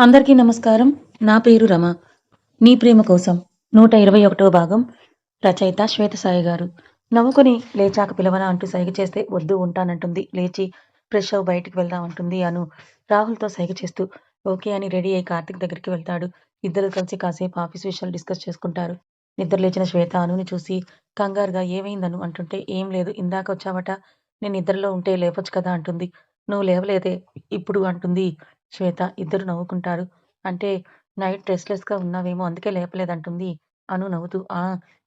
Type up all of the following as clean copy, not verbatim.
అందరికీ నమస్కారం. నా పేరు రమ. 'నీ ప్రేమ కోసం' 121వ భాగం. రచయిత శ్వేతసాయి గారు. నవ్వుకొని లేచాక పిలవనా అంటూ సైగ చేస్తే వద్దు ఉంటానంటుంది. లేచి ఫ్రెష్ అవ్వు బయటికి వెళ్దాం అంటుంది అను. రాహుల్‌తో సైగ చేస్తూ ఓకే అని రెడీ అయి కార్తీక్ దగ్గరికి వెళ్తాడు. ఇద్దరూ కలిసి కాసేపు ఆఫీస్ విషయాలు డిస్కస్ చేసుకుంటారు. నిద్ర లేచిన శ్వేత అనుని చూసి కంగారుగా ఏమైందను అంటుంటే ఏం లేదు ఇందాక వచ్చావట. నేను నిద్రలో ఉంటే లేపొచ్చు కదా అంటుంది. నువ్వు లేవలేదే ఇప్పుడు అంటుంది శ్వేత. ఇద్దరు నవ్వుకుంటారు. అంటే నైట్ రెస్ట్‌లెస్‌గా ఉన్నావేమో అందుకే లేపలేదంటుంది అను నవ్వుతూ. ఆ!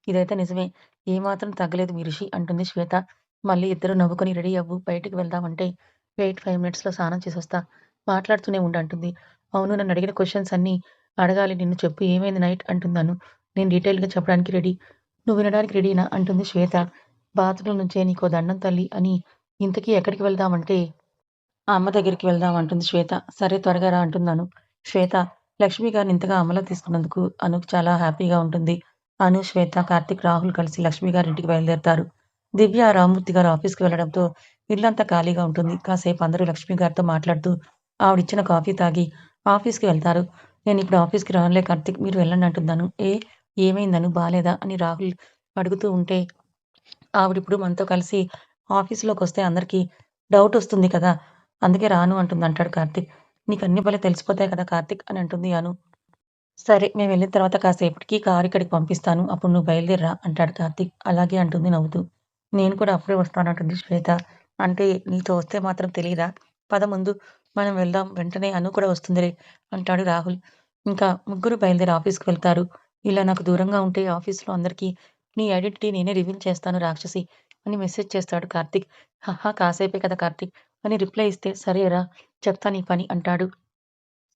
ఇదైతే నిజమే. ఏమాత్రం తగ్గలేదు మీ రిషి అంటుంది శ్వేత. మళ్ళీ ఇద్దరు నవ్వుకొని రెడీ అవ్వు బయటికి వెళ్దాం అంటే వెయిట్ 5 మినిట్స్‌లో స్నానం చేసొస్తా. మాట్లాడుతూనే ఉండు అంటుంది. అవును నన్నడిగిన క్వెషన్స్ అన్నీ అడగాలి నిన్ను చెప్పు ఏమైంది నైట్ అంటుంది అను. నేను డీటెయిల్‌గా చెప్పడానికి రెడీ. నువ్వు వినడానికి రెడీనా అంటుంది శ్వేత. బాత్రూమ్ నుంచే నీకో దండం తల్లి అని ఇంతకీ ఎక్కడికి వెళ్దామంటే అమ్మ దగ్గరికి వెళ్దాం అంటుంది శ్వేత. సరే త్వరగా రా అంటుందను. శ్వేత లక్ష్మి గారిని ఇంతగా అమలో తీసుకున్నందుకు అనుకు చాలా హ్యాపీగా ఉంటుంది. అను, శ్వేత, కార్తీక్, రాహుల్ కలిసి లక్ష్మి గారింటికి బయలుదేరతారు. దివ్య, రామ్మూర్తి గారు ఆఫీస్‌కి వెళ్ళడంతో ఇల్లంతా ఖాళీగా ఉంటుంది. కాసేపు అందరూ లక్ష్మి గారితో మాట్లాడుతూ ఆవిడిచ్చిన కాఫీ తాగి ఆఫీస్‌కి వెళ్తారు. నేనిప్పుడు ఆఫీస్‌కి రానులే కార్తీక్ మీరు వెళ్ళండి అంటుందను. ఏమైందను బాలేదా? అని రాహుల్ అడుగుతూ ఉంటే ఆవిడిప్పుడు మనతో కలిసి ఆఫీస్‌లోకొస్తే అందరికి డౌటొస్తుంది కదా! అందుకే రాను అంటుందంటాడు కార్తీక్. నీకన్నీ భలే తెలిసిపోతాయి కదా కార్తీక్ అని అంటుంది అను. సరే మేమెళ్ళిన తర్వాత కాసేపటికి కారు ఇక్కడికి పంపిస్తాను. అప్పుడు నువ్వు బయలుదేరి రా అంటాడు కార్తీక్. అలాగే అంటుంది నవ్వుతూ. నేను కూడా అప్పుడే వస్తానంటుంది శ్వేత. అంటే నీతో వస్తే మాత్రం తెలీదా? పద ముందు మనం వెళ్దాం. వెంటనే అను కూడా వస్తుందిలే అంటాడు రాహుల్. ఇంకా ముగ్గురు బయలుదేరి ఆఫీస్‌కి వెళ్తారు. ఇలా నాకు దూరంగా ఉంటే ఆఫీస్‌లో అందరికీ నీ ఐడెంటిటీ నేనే రివీల్ చేస్తాను రాక్షసి అని మెసేజ్ చేస్తాడు కార్తీక్. హహ! కాసేపే కదా కార్తీక్ అని రిప్లై ఇస్తే సరేరా చెప్తా నీ పని అంటాడు.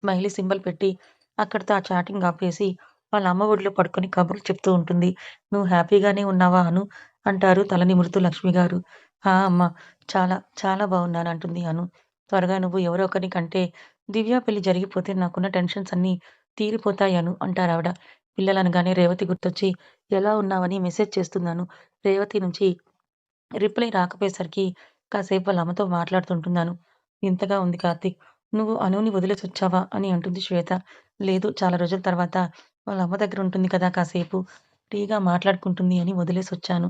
స్మైలీ సింబల్ పెట్టి అక్కడితో ఆ చాటింగ్ ఆపేసి వాళ్ళ అమ్మ ఒడిలో పడుకొని కబుర్లు చెప్తూ ఉంటుంది. "నువ్వు హ్యాపీగానే ఉన్నావా అను?" అంటారు తల నిమురుతూ లక్ష్మి గారు. "ఆ! అమ్మ. చాలా, చాలా బాగున్నాను" అంటుంది అను. "త్వరగా నువ్వు ఎవరో ఒకరిని కంటే దివ్య పెళ్లి జరిగిపోతే నాకున్న టెన్షన్స్ అన్నీ తీరిపోతాయి అను" అంటారావిడ. పిల్లలనగానే రేవతి గుర్తొచ్చి ఎలా ఉన్నావని మెసేజ్ చేస్తుందను. రేవతి నుంచి రిప్లై రాకపోయేసరికి కాసేపు వాళ్ళ అమ్మతో మాట్లాడుతుంటున్నాను. "వింతగా ఉంది కార్తీక్. నువ్వు అనుని వదిలేసొచ్చావా?" అని అంటుంది శ్వేత. "లేదు చాలా రోజుల తర్వాత వాళ్ళ అమ్మ దగ్గర ఉంటుంది కదా కాసేపు ఫ్రీగా మాట్లాడుకుంటుంది అని వదిలేసొచ్చాను.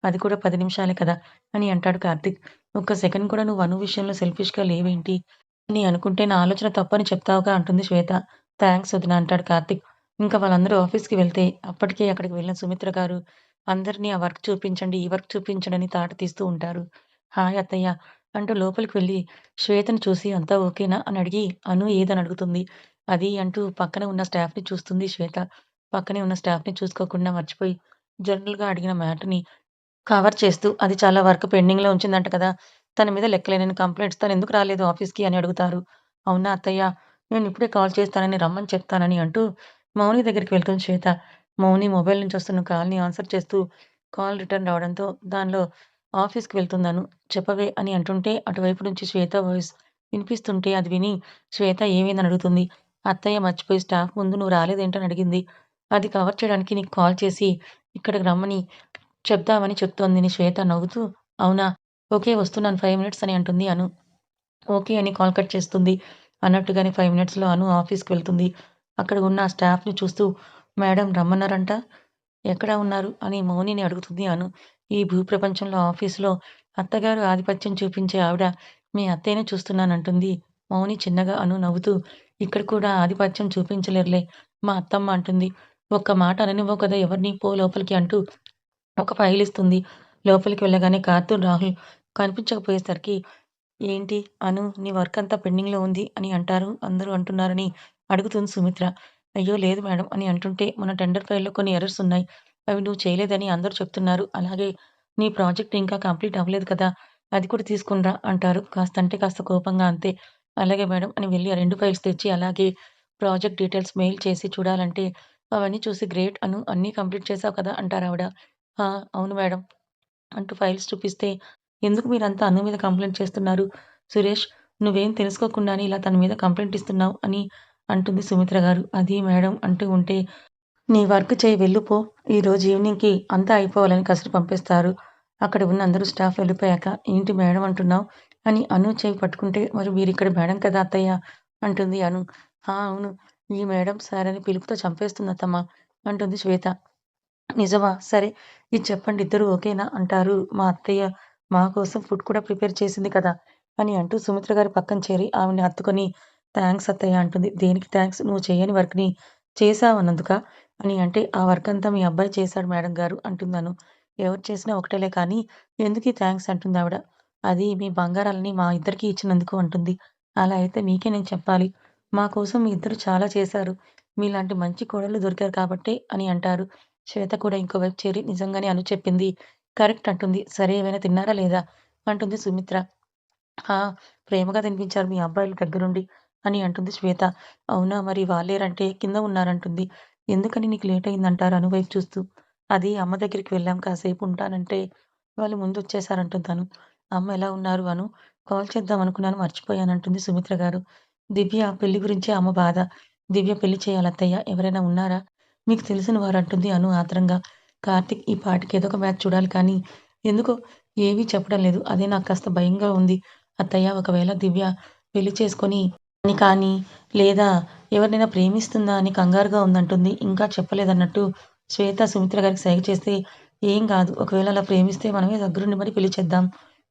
అది కూడా 10 నిమిషాలే కదా!" అని అంటాడు కార్తీక్. "ఒక్క సెకండ్ కూడా నువ్వు అను విషయంలో సెల్ఫిష్‌గా లేవేంటి? అని అనుకుంటే నా ఆలోచన తప్పని చెప్తావుగా" అంటుంది శ్వేత. "థాంక్స్ వదిన" అంటాడు కార్తీక్. ఇంకా వాళ్ళందరూ ఆఫీస్‌కి వెళ్తే అప్పటికే అక్కడికి వెళ్ళిన సుమిత్ర గారు అందరిని ఆ వర్క్ చూపించండి, ఈ వర్క్ చూపించండి అని తాట తీస్తూ ఉంటారు. హాయ్ అత్తయ్య అంటూ లోపలికి వెళ్లి శ్వేతని చూసి అంతా ఓకేనా అని అడిగి అను ఏదని అడుగుతుంది. అది అంటూ పక్కన ఉన్న స్టాఫ్‌ని చూస్తుంది శ్వేత. పక్కనే ఉన్న స్టాఫ్‌ని చూసుకోకుండా మర్చిపోయి జనరల్‌గా అడిగిన మ్యాటర్‌ని కవర్ చేస్తూ అది చాలా వర్క్ పెండింగ్‌లో ఉంచిందంట కదా! తన మీద లెక్కలేనన్ని కంప్లెయింట్స్ తనెందుకు రాలేదు ఆఫీస్‌కి అని అడుగుతారు. అవునా అత్తయ్య! నేనిప్పుడే కాల్ చేస్తానని రమ్మని చెప్తానని అంటూ మౌని దగ్గరికి వెళ్తుంది శ్వేత. మౌని మొబైల్ నుంచి వస్తున్న కాల్‌ని ఆన్సర్ చేస్తూ కాల్ రిటర్న్ రావడంతో దానిలో ఆఫీస్‌కి వెళ్తుందను. చెప్పవే అని అంటుంటే అటువైపు నుంచి శ్వేత వాయిస్ వినిపిస్తుంటే అది విని శ్వేత ఏమైందని అడుగుతుంది. అత్తయ్య మర్చిపోయి స్టాఫ్ ముందు నువ్వు రాలేదేంటని అడిగింది. అది కవర్ చేయడానికి నీకు కాల్ చేసి ఇక్కడికి రమ్మని చెప్దామని చెప్తోంది అని శ్వేత నవ్వుతూ, అవునా! ఓకే. వస్తున్నాను 5 మినిట్స్ అని అంటుంది అను. ఓకే అని కాల్ కట్ చేస్తుంది. అన్నట్టుగానే 5 మినిట్స్‌లో అను ఆఫీస్‌కి వెళ్తుంది. అక్కడ ఉన్న ఆ స్టాఫ్‌ని చూస్తూ మేడం రమ్మన్నారంట. ఎక్కడ ఉన్నారు? అని మౌనిని అడుగుతుంది అను. ఈ భూప్రపంచంలో ఆఫీస్‌లో అత్తగారు ఆధిపత్యం చూపించే ఆవిడ మీ అత్తయ్యనే చూస్తున్నానంటుంది. మౌని చిన్నగా అను నవ్వుతూ ఇక్కడ కూడా ఆధిపత్యం చూపించలేరులే మా అత్తమ్మ అంటుంది. ఒక్క మాట అననివ్వవు కదా ఎవరిని పో లోపలికి అంటూ ఒక ఫైల్ ఇస్తుంది. లోపలికి వెళ్ళగానే కార్తూన్, రాహుల్ కనిపించకపోయేసరికి ఏంటి అను నీ వర్క్ అంతా పెండింగ్‌లో ఉంది అని అంటారు. అందరూ అంటున్నారని అడుగుతుంది సుమిత్ర. అయ్యో! లేదు మేడం అని అంటుంటే మన టెండర్ ఫైల్‌లో కొన్ని ఎర్రర్స్ ఉన్నాయి. అవి నువ్వు చేయలేదని అందరూ చెప్తున్నారు. అలాగే నీ ప్రాజెక్ట్ ఇంకా కంప్లీట్ అవ్వలేదు కదా! అది కూడా తీసుకొని రా అంటారు. కాస్త అంటే కాస్త కోపంగా అంతే. అలాగే మేడం అని వెళ్లి ఆ 2 ఫైల్స్ తెచ్చి అలాగే ప్రాజెక్ట్ డీటెయిల్స్ మెయిల్ చేసి చూడాలంటే అవన్నీ చూసి గ్రేట్ అను అన్నీ కంప్లీట్ చేసావు కదా! అంటారావిడ. ఆ! అవును మేడం. అంటూ ఫైల్స్ చూపిస్తే, "ఎందుకు మీరంతా అను మీద కంప్లెయింట్ చేస్తున్నారు? సురేష్ నువ్వేం తెలుసుకోకుండానే ఇలా తన మీద కంప్లెయింట్ ఇస్తున్నావు" అని అంటుంది సుమిత్ర గారు. "అది మేడం" అంటూ ఉంటే, "నీ వర్క్ చెయ్యి వెళ్ళిపో. ఈరోజు ఈవినింగ్‌కి అంతా అయిపోవాలని కసిరి పంపేస్తారు." అక్కడ ఉన్న అందరూ స్టాఫ్ వెళ్ళిపోయాక, "ఏంటి మేడం అంటున్నావు?" అని అను చెయ్యి పట్టుకుంటే, "మరి మీరిక్కడ మేడం కదా అత్తయ్య" అంటుంది అను. అవును. ఈ మేడం సార్ అని పిలుపుతో చంపేస్తుందత్తమ్మా అంటుంది శ్వేత. నిజమా? సరే. ఇది చెప్పండి ఇద్దరూ ఓకేనా? అంటారు మా అత్తయ్య. మా కోసం ఫుడ్ కూడా ప్రిపేర్ చేసింది కదా! అని అంటూ సుమిత్ర గారి పక్కన చేరి ఆవిడని హత్తుకొని థాంక్స్ అత్తయ్య అంటుంది. దేనికి థాంక్స్? నువ్వు చెయ్యని వర్క్‌ని చేశావన్నందుకా? అని అంటే, ఆ వర్క్ అంతా మీ అబ్బాయి చేశాడు మేడం గారు అంటున్నాను. ఎవరు చేసినా ఒకటేలే కానీ ఎందుకీ థాంక్స్ అంటుందావిడ. అది మీ బంగారాలని మా ఇద్దరికీ ఇచ్చినందుకు అంటుంది. అలా అయితే మీకే నేను చెప్పాలి. మా కోసం మీ ఇద్దరు చాలా చేశారు. మీలాంటి మంచి కోడళ్ళు దొరికారు కాబట్టే అని అంటారు. శ్వేత కూడా ఇంకోవైపు చేరి నిజంగానే అను చెప్పింది కరెక్ట్ అంటుంది. సరే ఏమైనా తిన్నారా లేదా? అంటుంది సుమిత్ర. ఆ! ప్రేమగా తినిపించారు మీ అబ్బాయిలు దగ్గరుండి అని అంటుంది శ్వేత. అవునా! మరి వాళ్ళేరంటే కింద ఉన్నారంటుంది. ఎందుకని నీకు లేట్ అయిందంటారు అను వైపు చూస్తూ. అది అమ్మ దగ్గరికి వెళ్ళాం కాసేపు ఉంటానంటే వాళ్ళు ముందొచ్చేసారంటుంది తను. అమ్మ ఎలా ఉన్నారు అను? కాల్ చేద్దాం అనుకున్నాను మర్చిపోయానంటుంది సుమిత్ర గారు. దివ్య పెళ్లి గురించే అమ్మ బాధ. దివ్య పెళ్లి చేయాలత్తయ్య ఎవరైనా ఉన్నారా? మీకు తెలిసిన వారంటుంది అను ఆత్రంగా. కార్తీక్ ఈ పాటికి ఏదో ఒక మ్యాచ్ చూడాలి కానీ ఎందుకో ఏమీ చెప్పడం లేదు. అదే నాకు కాస్త భయంగా ఉంది. అత్తయ్య ఒకవేళ దివ్య పెళ్లి చేసుకొని అని కానీ, లేదా ఎవరినైనా ప్రేమిస్తుందా అని కంగారుగా ఉందంటుంది. ఇంకా చెప్పలేదన్నట్టు శ్వేత సుమిత్ర గారికి సైగ చేస్తే, "ఏం గాదు. ఒకవేళ అలా ప్రేమిస్తే మనమే దగ్గరుండి మరి పెళ్లి చేద్దాం.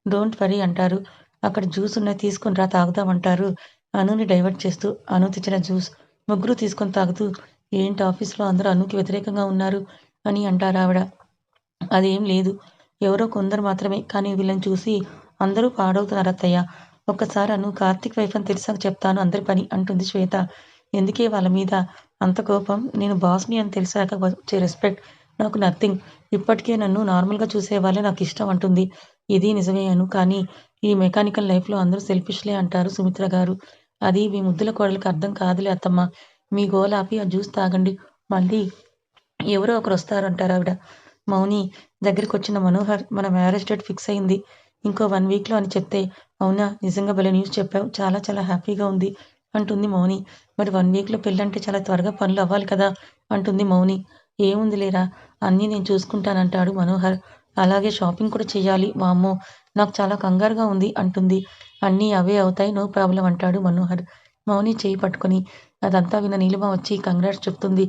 డోంట్ వర్రీ" అంటారు. "అక్కడ జ్యూస్ ఉన్నాయి తీసుకొని రా తాగుదాం" అంటారు. అనుని డైవర్ట్ చేస్తూ అను తెచ్చిన జ్యూస్ ముగ్గురు తీసుకొని తాగుతూ, "ఏంటి ఆఫీస్‌లో అందరూ అనుకి వ్యతిరేకంగా ఉన్నారు" అని అంటారావిడ. అదేం లేదు. ఎవరో కొందరు మాత్రమే. కానీ వీళ్ళని చూసి అందరూ పాడవుతున్నారత్తయ్య. ఒక్కసారి అను కార్తీక్ వైఫ్ అని తెలిసాక చెప్తాను అందరి పని అంటుంది శ్వేత. ఎందుకే వాళ్ళ మీద అంత కోపం? నేను బాస్‌ని అని తెలిసాక వచ్చే రెస్పెక్ట్ నాకు నథింగ్. ఇప్పటికే నన్ను నార్మల్‌గా చూసేవాళ్ళే నాకిష్టం అంటుంది. ఇది నిజమే అను. కానీ ఈ మెకానికల్ లైఫ్‌లో అందరూ సెల్ఫిష్‌లే అంటారు సుమిత్ర గారు. అది మీ ముద్దుల కోడలికి అర్థం కాదులే అత్తమ్మ. మీ గోల ఆపి ఆ జ్యూస్ తాగండి. మళ్ళీ ఎవరో ఒకరొస్తారంటారావిడ. మౌని దగ్గరికొచ్చిన మనోహర్ మన మ్యారేజ్ డేట్ ఫిక్స్ అయింది. ఇంకో 1 వీక్‌లో అని చెప్తే, అవునా! నిజంగా భలే న్యూస్ చెప్పావు. చాలా చాలా హ్యాపీగా ఉంది అంటుంది మౌని. మరి 1 వీక్‌లో పెళ్ళంటే చాలా త్వరగా పనులు అవ్వాలి కదా! అంటుంది మౌని. ఏముంది లేరా అన్నీ నేను చూసుకుంటానంటాడు మనోహర్. అలాగే షాపింగ్ కూడా చెయ్యాలి. వామ్మో! నాకు చాలా కంగారుగా ఉంది అంటుంది. అన్నీ అవే అవుతాయి. నో ప్రాబ్లమ్ అంటాడు మనోహర్. మౌని చెయ్యి పట్టుకొని అదంతా విన్న నీలిమ వచ్చి కంగ్రాట్స్ చెప్తుంది.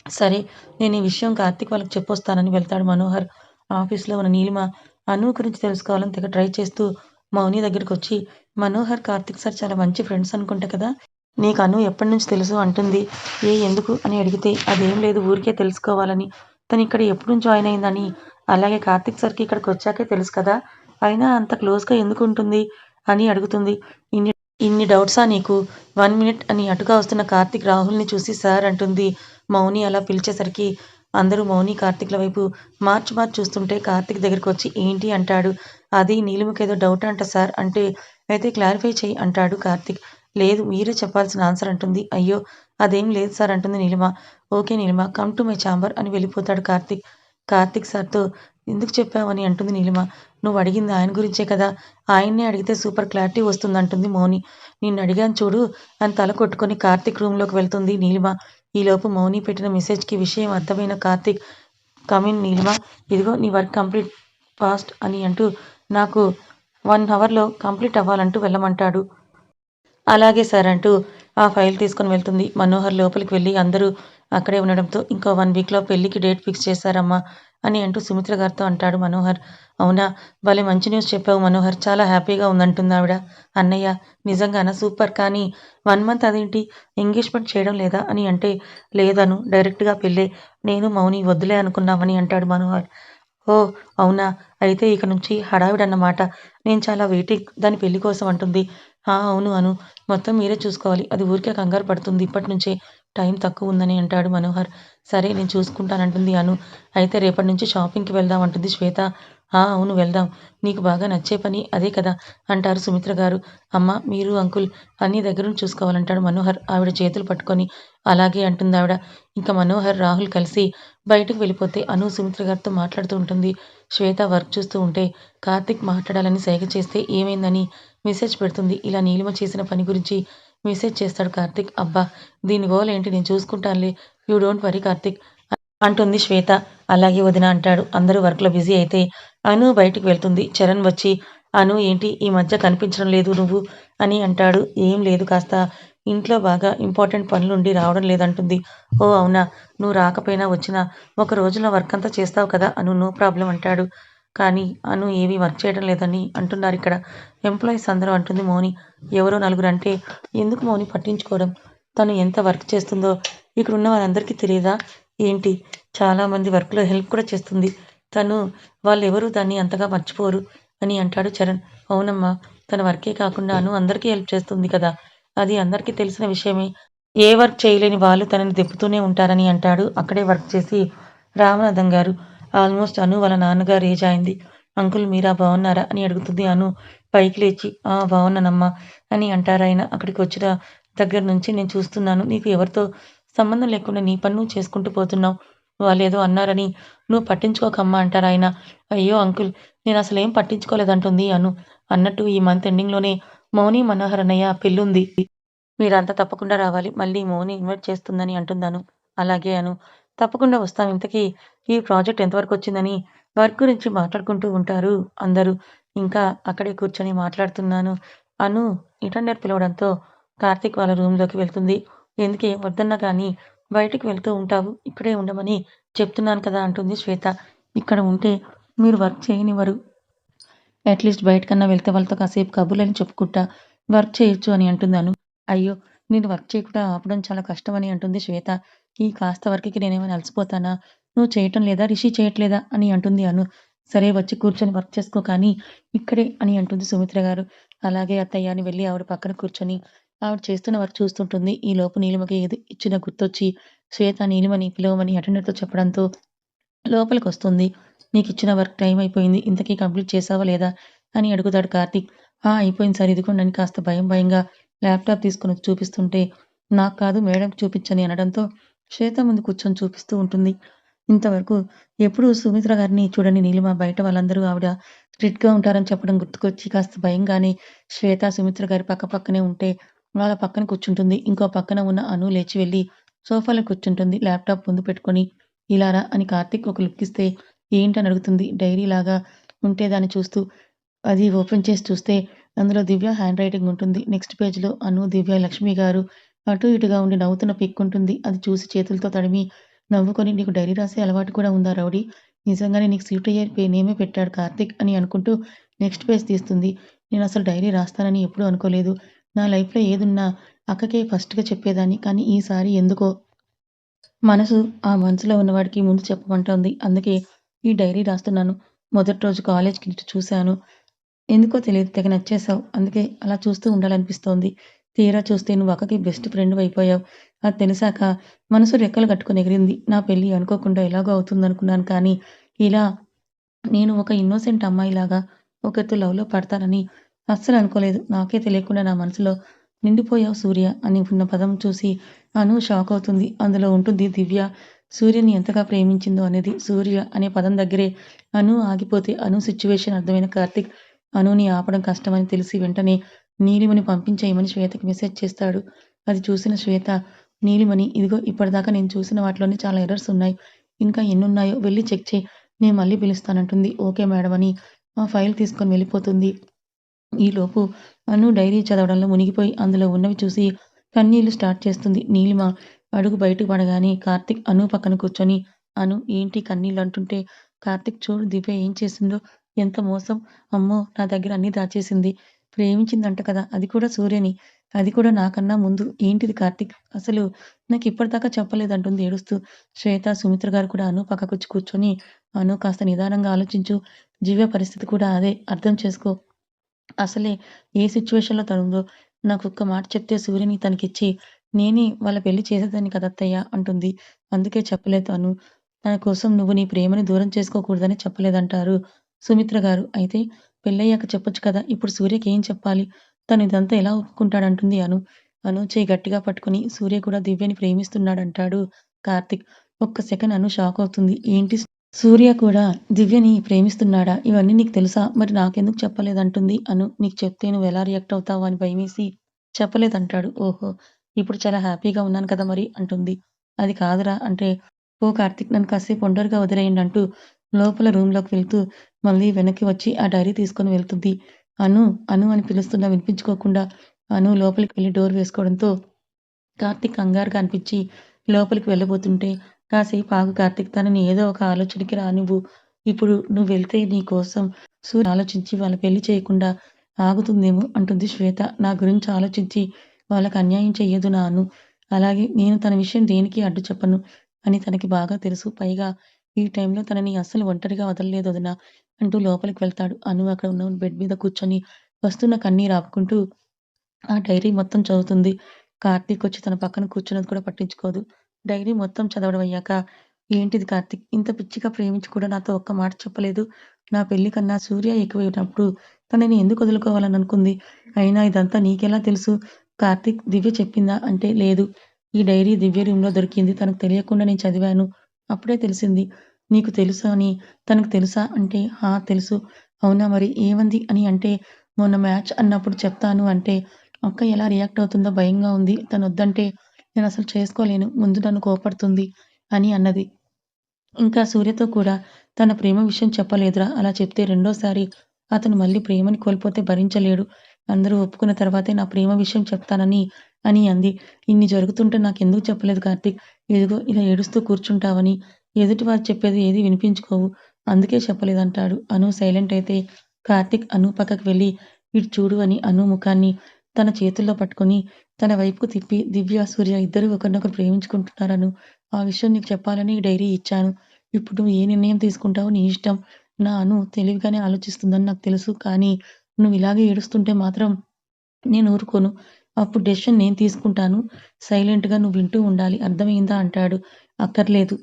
సరే. నేను ఈ విషయం కార్తీక్ వాళ్ళకి చెప్పొస్తానని వెళ్తాడు మనోహర్. ఆఫీస్‌లో ఉన్న నీలిమ అను గురించి తెలుసుకోవాలని తెగ ట్రై చేస్తూ మౌని దగ్గరకొచ్చి మనోహర్, కార్తీక్ సార్ చాలా మంచి ఫ్రెండ్స్ అనుకుంటా కదా! నీకు అను ఎప్పటినుంచి తెలుసు అంటుంది. ఎందుకు అని అడిగితే అదేం లేదు ఊరికే తెలుసుకోవాలని. తనిక్కడ ఎప్పుడు జాయిన్ అయిందని. అలాగే కార్తీక్ సార్‌కి ఇక్కడికొచ్చాకే తెలుసు కదా! అయినా అంత క్లోజ్‌గా ఎందుకుంటుంది? అని అడుగుతుంది. ఇన్ని ఇన్ని డౌట్సా నీకు? 1 మినిట్ అని అటుగా వస్తున్న కార్తీక్ రాహుల్‌ని చూసి సార్ అంటుంది. మౌని అలా పిలిచేసరికి అందరూ మౌని, కార్తీక్‌ల వైపు మార్చి మార్చి చూస్తుంటే కార్తీక్ దగ్గరికొచ్చి ఏంటి అంటాడు. అది నీలిమకేదో డౌట్ అంట సార్ అంటే, అయితే క్లారిఫై చెయ్యి అంటాడు కార్తీక్. లేదు మీరే చెప్పాల్సిన ఆన్సర్ అంటుంది. అయ్యో! అదేం లేదు సార్ అంటుంది Neelima. Okay Neelima come to my chamber అని వెళ్ళిపోతాడు కార్తీక్. కార్తీక్ సార్‌తో ఎందుకు చెప్పావని అంటుంది నీలిమ. నువ్వడిగింది ఆయన గురించే కదా! ఆయన్నే అడిగితే సూపర్ క్లారిటీ వస్తుందంటుంది మౌని. నిన్నడిగాను చూడు అని తల కొట్టుకొని కార్తీక్ రూమ్‌లోకి వెళ్తుంది నీలిమ. ఈలోపు మౌని పెట్టిన మెసేజ్‌కి విషయం అర్థమైన కార్తీక్ కమ్ ఇన్ నీలిమ. ఇదిగో నీ వర్క్ కంప్లీట్ ఫాస్ట్ అని అంటూ నాకు 1 అవర్‌లో కంప్లీట్ అవ్వాలంటూ వెళ్ళమంటాడు. అలాగే సార్ అంటూ ఆ ఫైల్ తీసుకొని వెళ్తుంది. మనోహర్ లోపలికి వెళ్లి అందరూ అక్కడే ఉండడంతో ఇంకో 1 వీక్‌లో పెళ్ళికి డేట్ ఫిక్స్ చేశారమ్మా అని అంటూ సుమిత్ర గారితో అంటాడు మనోహర్. అవునా! భలే మంచి న్యూస్ చెప్పావు మనోహర్. చాలా హ్యాపీగా ఉందంటుందావిడ. అన్నయ్య నిజంగానా సూపర్ కానీ 1 మంత్ అదేంటి ఎంగేజ్‌మెంట్ చేయడం లేదా అని అంటే లేదను డైరెక్ట్‌గా పెళ్ళే. నేను మౌని వద్దులే అనుకున్నామని అంటాడు మనోహర్. ఓహ్! అవునా! అయితే ఇక నుంచి హడావిడన్నమాట. నేను చాలా వెయిటింగ్ దాని పెళ్లి కోసం అంటుంది. అవును అను. మొత్తం మీరే చూసుకోవాలి. అది ఊరికే కంగారు పడుతుంది ఇప్పటినుంచే. టైం తక్కువుందని అంటాడు మనోహర్. సరే నేను చూసుకుంటానంటుంది అను. అయితే రేపటి నుంచి షాపింగ్‌కి వెళ్దాం అంటుంది శ్వేత. అవును వెళ్దాం. నీకు బాగా నచ్చే పని అదే కదా! అంటారు సుమిత్ర గారు. అమ్మ మీరు అంకుల్ అన్నీ దగ్గరుండి చూసుకోవాలంటాడు మనోహర్ ఆవిడ చేతులు పట్టుకొని. అలాగే అంటుందావిడ. ఇంక మనోహర్, రాహుల్ కలిసి బయటకు వెళ్ళిపోతే అను సుమిత్ర గారితో మాట్లాడుతూ ఉంటుంది. శ్వేత వర్క్ చూస్తూ ఉంటే కార్తీక్ మాట్లాడాలని సైగ చేస్తే ఏమైందని మెసేజ్ పెడుతుంది. ఇలా నీలిమ చేసిన పని గురించి మెసేజ్ చేస్తాడు కార్తీక్. అబ్బా! దీని గోల ఏంటి నేను చూసుకుంటానులే. యూ డోంట్ వర్రీ కార్తీక్ అంటుంది శ్వేత. అలాగే వదిన అంటాడు. అందరూ వర్క్‌లో బిజీ అయితే అను బయటికి వెళ్తుంది. చరణ్ వచ్చి అను ఏంటి ఈ మధ్య కనిపించడం లేదు నువ్వు అని అంటాడు. ఏం లేదు కాస్త ఇంట్లో బాగా ఇంపార్టెంట్ పనులుండి రావడం లేదంటుంది. ఓ అవునా, నువ్వు రాకపోయినా వచ్చినా ఒక రోజులో వర్క్ అంతా చేస్తావు కదా అను, నో ప్రాబ్లం అంటాడు. కానీ అను ఏమీ వర్క్ చేయడం లేదని అంటున్నారు ఇక్కడ ఎంప్లాయీస్ అందరూ అంటుంది మౌని. ఎవరో నలుగురు అంటే ఎందుకు మౌని పట్టించుకోవడం, తను ఎంత వర్క్ చేస్తుందో ఇక్కడ ఉన్న వారందరికీ తెలియదా ఏంటి? చాలా మంది వర్క్లో హెల్ప్ కూడా చేస్తుంది తను, వాళ్ళెవరూ దాన్ని అంతగా మర్చిపోరు అని అంటాడు చరణ్. అవునమ్మా, తన వర్కే కాకుండా అను అందరికీ హెల్ప్ చేస్తుంది కదా, అది అందరికీ తెలిసిన విషయమే. ఏ వర్క్ చేయలేని వాళ్ళు తనని దెప్పుతూనే ఉంటారని అంటాడు అక్కడే వర్క్ చేసి రామనాథం గారు. ఆల్మోస్ట్ అను వాళ్ళ నాన్నగారు ఏజ్ అయింది. అంకుల్ మీరా బాగున్నారా అని అడుగుతుంది అను పైకి లేచి. బాగున్నానమ్మా అని అంటారాయన. అక్కడికి వచ్చిన దగ్గర నుంచి నేను చూస్తున్నాను, నీకు ఎవరితో సంబంధం లేకుండా నీ పని నువ్వు చేసుకుంటూ పోతున్నావు. వాళ్ళేదో అన్నారని నువ్వు పట్టించుకోకమ్మా అంటారాయన. అయ్యో అంకుల్, నేను అసలేం పట్టించుకోలేదంటుంది అను. అన్నట్టు ఈ మంత్ ఎండింగ్‌లోనే మౌని మనోహర్ అన్నయ్య పెళ్ళుంది. మీరంతా తప్పకుండా రావాలి. మళ్ళీ మౌని ఇన్వైట్ చేస్తుందని అంటుందను. అలాగే అను. తప్పకుండా వస్తాం. ఇంతకీ ఈ ప్రాజెక్ట్ ఎంతవరకొచ్చిందని వర్క్ గురించి మాట్లాడుకుంటూ ఉంటారు అందరూ. ఇంకా అక్కడే కూర్చొని మాట్లాడుతున్నాను. అను అటెండర్ పిలవడంతో కార్తీక్ వాళ్ళ రూమ్‌లోకి వెళ్తుంది. ఎందుకే వద్దన్నా గానీ బయటికి వెళ్తూ ఉంటావు. ఇక్కడే ఉండమని చెప్తున్నాను కదా అంటుంది శ్వేత. ఇక్కడ ఉంటే మీరు వర్క్ చేయనివ్వరు. అట్‌లీస్ట్ బయటకన్నా వెళ్తే వాళ్ళతో కాసేపు కబుర్లని చెప్పుకుంటా వర్క్ చేయొచ్చు అని అంటుంది అను. అయ్యో, నేను వర్క్ చేయకుండా ఆపడం చాలా కష్టమని అంటుంది శ్వేత. ఈ కాస్త వర్క్‌కి నేనేమైనా అలసిపోతానా? నువ్వు చేయటం లేదా? రిషి చేయట్లేదా? అని అంటుంది అను. సరే వచ్చి కూర్చొని వర్క్ చేసుకో కానీ ఇక్కడే అని అంటుంది సుమిత్ర గారు. అలాగే అత్తయ్య అని వెళ్ళి ఆవిడ పక్కన కూర్చొని ఆవిడ చేస్తున్న వర్క్ చూస్తుంటుంది. ఈలోపు నీలిమకి ఏది ఇచ్చిన గుర్తొచ్చి శ్వేత నీలిమని పిలవమని అటెండర్‌తో చెప్పడంతో లోపలికొస్తుంది. నీకిచ్చిన వర్క్ టైం అయిపోయింది. ఇంతకీ కంప్లీట్ చేశావా లేదా? అని అడుగుతాడు కార్తీక్. అయిపోయింది సార్ ఇదిగోండి అని కాస్త భయంగా ల్యాప్‌టాప్ తీసుకొనొచ్చి చూపిస్తుంటే, నాకు కాదు మేడంకి చూపించని అనడంతో శ్వేత ముందు కూర్చొని చూపిస్తూ ఉంటుంది. ఇంతవరకు ఎప్పుడూ సుమిత్ర గారిని చూడని నీలిమ బయట వాళ్ళందరూ ఆవిడ స్ట్రిక్ట్‌గా ఉంటారని చెప్పడం గుర్తుకొచ్చి కాస్త భయంగానే శ్వేత, సుమిత్ర గారు పక్కపక్కనే ఉంటే వాళ్ళ పక్కన కూర్చుంటుంది. ఇంకో పక్కన ఉన్న అను లేచి వెళ్లి సోఫాలో కూర్చుంటుంది. ల్యాప్‌టాప్ ముందు పెట్టుకొని ఇలా రా అని కార్తీక్ ఒక లుక్ ఇస్తే ఏంటని అడుగుతుంది. డైరీలాగా ఉంటే దాన్ని చూస్తూ. అది ఓపెన్ చేసి చూస్తే అందులో దివ్య హ్యాండ్ రైటింగ్ ఉంటుంది. నెక్స్ట్ పేజ్‌లో అను, దివ్య, లక్ష్మి గారు అటు ఇటుగా ఉండి నవ్వుతున్న పిక్ ఉంటుంది. అది చూసి చేతులతో తడిమి నవ్వుకొని నీకు డైరీ రాసే అలవాటు కూడా ఉందా రౌడీ? నిజంగానే నీకు సూట్ అయ్యే నేమే పెట్టాడు కార్తీక్ అని అనుకుంటూ నెక్స్ట్ పేజ్ తీస్తుంది. నేనసలు డైరీ రాస్తానని ఎప్పుడూ అనుకోలేదు. నా లైఫ్‌లో ఏదున్నా అక్కకే ఫస్ట్‌గా చెప్పేదాన్ని. కానీ ఈసారి ఎందుకో మనసు ఆ మనసులో ఉన్నవాడికి ముందు చెప్పమంటోంది. అందుకే ఈ డైరీ రాస్తున్నాను. మొదటి రోజు కాలేజ్‌కి చూసాను. ఎందుకో తెలీదు తెగ నచ్చేసావు. అందుకే అలా చూస్తూ ఉండాలనిపిస్తోంది. తీరా చూస్తే నువ్వు అక్కకి బెస్ట్ ఫ్రెండ్‌వయిపోయావు. అది తెలిసాక మనసు రెక్కలు కట్టుకొని ఎగిరింది. నా పెళ్లి అనుకోకుండా ఎలాగో అవుతుందనుకున్నాను కానీ, ఇలా నేను ఒక ఇన్నోసెంట్ అమ్మాయిలాగా ఒకరితో లవ్‌లో పడతానని అస్సలు అనుకోలేదు. నాకే తెలియకుండా నా మనసులో నిండిపోయావు సూర్య అని ఉన్న పదం చూసి అను షాక్ అవుతుంది. అందులో ఉంటుంది దివ్య సూర్యని ఎంతగా ప్రేమించిందో అనేది. సూర్య అనే పదం దగ్గరే అను ఆగిపోతే అను సిట్యుయేషన్ అర్థమైన కార్తీక్ అనుని ఆపడం కష్టమని తెలిసి వెంటనే నీలిమని పంపించేయమని శ్వేతకి మెసేజ్ చేస్తాడు. అది చూసిన శ్వేత నీలిమని ఇదిగో ఇప్పటిదాకా నేను చూసిన వాటిలోనే చాలా ఎర్రర్స్ ఉన్నాయి. ఇంకా ఎన్నున్నాయో వెళ్లి చెక్ చెయి. నేను మళ్ళీ పిలుస్తానంటుంది. ఓకే మేడం అని ఆ ఫైల్ తీసుకొని వెళ్ళిపోతుంది. ఈలోపు అను డైరీ చదవడంలో మునిగిపోయి అందులో ఉన్నవి చూసి కన్నీళ్లు స్టార్ట్ చేస్తుంది. నీలిమ అడుగు బయటకు పడగానే కార్తీక్ అను పక్కన కూర్చొని అను ఏంటి కన్నీళ్ళు అంటుంటే కార్తీక్ చూడు దివ్య ఏం చేసిందో, ఎంత మోసం. అమ్మో నా దగ్గర అన్నీ దాచేసింది. ప్రేమించిందంట కదా, అది కూడా సూర్యని, అది కూడా నాకన్నా ముందు. ఏంటిది కార్తీక్ అసలు నాకు ఇప్పటిదాకా చెప్పలేదంటుంది ఏడుస్తూ. శ్వేత, సుమిత్ర గారు కూడా అను పక్కకొచ్చి కూర్చొని అను కాస్త నిదానంగా ఆలోచించు. దివ్య పరిస్థితి కూడా అదే, అర్థం చేసుకో. అసలే ఏ సిట్యుయేషన్‌లో తనుందో నాకొక్క మాట చెప్తే సూర్యని తనకిచ్చి నేనే వాళ్ళ పెళ్లి చేసేదాన్ని కదత్తయ్య అంటుంది. అందుకే చెప్పలేదు తను. తన కోసం నువ్వు నీ ప్రేమని దూరం చేసుకోకూడదని చెప్పలేదంటారు సుమిత్ర గారు. అయితే పెళ్ళయ్యాక చెప్పొచ్చు కదా! ఇప్పుడు సూర్యకి ఏం చెప్పాలి? తను ఇదంతా ఎలా ఒప్పుకుంటాడంటుంది అను. అను చెయ్యి గట్టిగా పట్టుకొని సూర్య కూడా దివ్యని ప్రేమిస్తున్నాడంటాడు కార్తీక్. ఒక్క సెకన్ అను షాక్ అవుతుంది. ఏంటి సూర్య కూడా దివ్యని ప్రేమిస్తున్నాడా? ఇవన్నీ నీకు తెలుసా? మరి నాకెందుకు చెప్పలేదంటుంది అను. నీకు చెప్తే నువ్వెలా రియాక్ట్ అవుతావో అని భయమేసి చెప్పలేదంటాడు. ఓహో! ఇప్పుడు చాలా హ్యాపీగా ఉన్నాను కదా మరి అంటుంది. అది కాదురా అంటే, ఓ కార్తీక్ నన్ను కాసేపు ఒంటరిగా వదిలేయండి అంటూ లోపల రూమ్‌లోకి వెళ్తూ మళ్ళీ వెనక్కి వచ్చి ఆ డైరీ తీసుకొని వెళ్తుంది. అను, అను అని పిలుస్తున్నా వినిపించుకోకుండా అను లోపలికి వెళ్లి డోర్ వేసుకోవడంతో కార్తీక్ కంగారుగా అనిపించి లోపలికి వెళ్ళబోతుంటే, "కాసేపు ఆగు కార్తీక్, తనని ఏదో ఒక ఆలోచనకి రానివ్వు. ఇప్పుడు నువ్వెళ్తే నీ కోసం సూర్య ఆలోచించి వాళ్ళ పెళ్లి చేయకుండా ఆగుతుందేమో" అంటుంది శ్వేత. "నా గురించి ఆలోచించి వాళ్ళకి అన్యాయం చెయ్యదు నా అను. అలాగే నేను తన విషయం దేనికి అడ్డు చెప్పను అని తనకి బాగా తెలుసు. పైగా ఈ టైంలో తనని అస్సలు ఒంటరిగా వదలలేదు వదినా" అంటూ లోపలికి వెళ్తాడు. అను అక్కడ ఉన్న బెడ్ మీద కూర్చొని వస్తున్న కన్నీరు ఆపుకుంటూ ఆ డైరీ మొత్తం చదువుతుంది. కార్తీక్ వచ్చి తన పక్కన కూర్చున్నది కూడా పట్టించుకోదు. డైరీ మొత్తం చదవడం అయ్యాక, "ఏంటిది కార్తీక్, ఇంత పిచ్చిగా ప్రేమించి కూడా నాతో ఒక్క మాట చెప్పలేదు. నా పెళ్లి కన్నా సూర్య ఎక్కువైనప్పుడు తనని ఎందుకు వదులుకోవాలని అనుకుంది? అయినా ఇదంతా నీకెలా తెలుసు? కార్తీక్, దివ్య చెప్పిందా?" అంటే, "లేదు. ఈ డైరీ దివ్య రూమ్‌లో దొరికింది. తనకు తెలియకుండా నేను చదివాను. అప్పుడే తెలిసింది." "నీకు తెలుసా అని తనకు తెలుసా?" అంటే, "హా! తెలుసు." "అవునా మరి ఏమంది?" అని అంటే, "మొన్న మ్యాచ్ అన్నప్పుడు చెప్తాను అంటే అక్క ఎలా రియాక్ట్ అవుతుందో భయంగా ఉంది. తనొద్దంటే నేనసలు చేసుకోలేను. ముందు నన్ను కోపడుతుంది" అని అన్నది. ఇంకా సూర్యతో కూడా తన ప్రేమ విషయం చెప్పలేదురా. అలా చెప్తే రెండోసారి అతను మళ్ళీ ప్రేమని కోల్పోతే భరించలేడు. అందరూ ఒప్పుకున్న తర్వాతే నా ప్రేమ విషయం చెప్తానని అని అంది. "ఇన్ని జరుగుతుంటే నాకెందుకు చెప్పలేదు కార్తీక్? ఇదిగో ఇలా ఏడుస్తూ కూర్చుంటావని. ఎదుటివారు చెప్పేది ఏది వినిపించుకోవు. అందుకే చెప్పలేదంటాడు." అను సైలెంట్ అయితే కార్తీక్ అను పక్కకి వెళ్ళి, "ఇటు చూడు" అని అను ముఖాన్ని తన చేతుల్లో పట్టుకొని తన వైపుకు తిప్పి, "దివ్య, సూర్య ఇద్దరూ ఒకరినొకరు ప్రేమించుకుంటున్నారను. ఆ విషయం నీకు చెప్పాలని ఈ డైరీ ఇచ్చాను. ఇప్పుడు నువ్వు ఏ నిర్ణయం తీసుకుంటావో నీ ఇష్టం. నా అను తెలివిగానే ఆలోచిస్తుందని నాకు తెలుసు. కానీ నువ్వు ఇలాగే ఏడుస్తుంటే మాత్రం నేను ఊరుకోను. అప్పుడు డెసిషన్ నేను తీసుకుంటాను. సైలెంట్‌గా నువ్వు వింటూ ఉండాలి. అర్థమయిందా?" అంటాడు. "అక్కర్లేదు.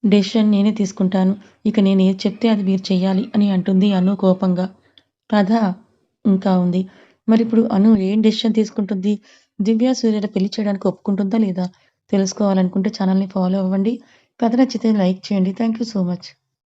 డెసిషన్ నేనే తీసుకుంటాను. ఇక నేనేది చెప్తే అది మీరు చెయ్యాలి" అని అంటుంది అను కోపంగా. కథ ఇంకా ఉంది. మరిప్పుడు అను ఏం డెసిషన్ తీసుకుంటుంది? దివ్య, సూర్యల పెళ్లి చేయడానికి ఒప్పుకుంటుందా లేదా? తెలుసుకోవాలనుకుంటే ఛానెల్‌ని ఫాలో అవ్వండి. కథ నచ్చితే లైక్ చేయండి. Thank you so much.